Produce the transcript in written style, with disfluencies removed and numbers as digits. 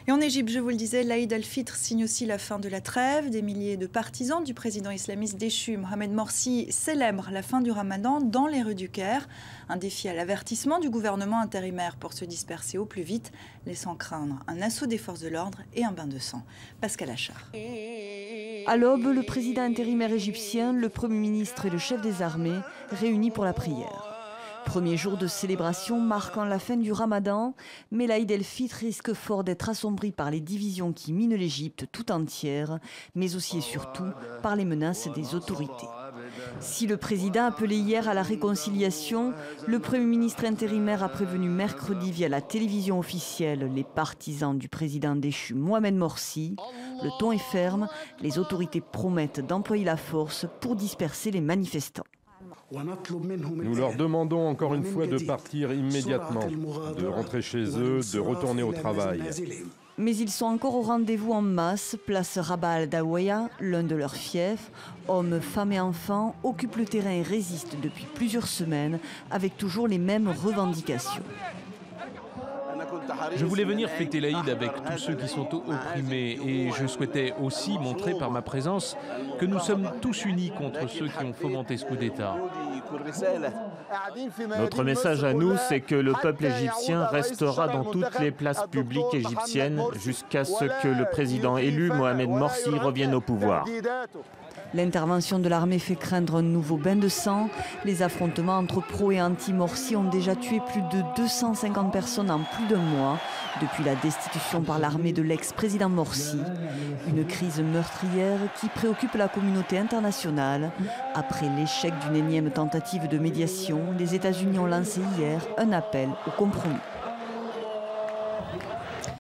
Et en Égypte, je vous le disais, l'Aïd al-Fitr signe aussi la fin de la trêve. Des milliers de partisans du président islamiste déchu Mohamed Morsi célèbrent la fin du Ramadan dans les rues du Caire. Un défi à l'avertissement du gouvernement intérimaire pour se disperser au plus vite, laissant craindre un assaut des forces de l'ordre et un bain de sang. Pascal Achard. À l'aube, le président intérimaire égyptien, le Premier ministre et le chef des armées réunis pour la prière. Premier jour de célébration marquant la fin du Ramadan, mais l'Aïd el-Fitr risque fort d'être assombri par les divisions qui minent l'Égypte tout entière, mais aussi et surtout par les menaces des autorités. Si le président appelait hier à la réconciliation, le Premier ministre intérimaire a prévenu mercredi via la télévision officielle les partisans du président déchu Mohamed Morsi. Le ton est ferme, les autorités promettent d'employer la force pour disperser les manifestants. Nous leur demandons encore une fois de partir immédiatement, de rentrer chez eux, de retourner au travail. Mais ils sont encore au rendez-vous en masse, place Rabaa al-Dawiya, l'un de leurs fiefs. Hommes, femmes et enfants occupent le terrain et résistent depuis plusieurs semaines, avec toujours les mêmes revendications. Je voulais venir fêter l'Aïd avec tous ceux qui sont opprimés et je souhaitais aussi montrer par ma présence que nous sommes tous unis contre ceux qui ont fomenté ce coup d'État. Notre message à nous, c'est que le peuple égyptien restera dans toutes les places publiques égyptiennes jusqu'à ce que le président élu, Mohamed Morsi, revienne au pouvoir. L'intervention de l'armée fait craindre un nouveau bain de sang. Les affrontements entre pro et anti-Morsi ont déjà tué plus de 250 personnes en plus d'un mois, depuis la destitution par l'armée de l'ex-président Morsi. Une crise meurtrière qui préoccupe la communauté internationale. Après l'échec d'une énième tentative de médiation, les États-Unis ont lancé hier un appel au compromis.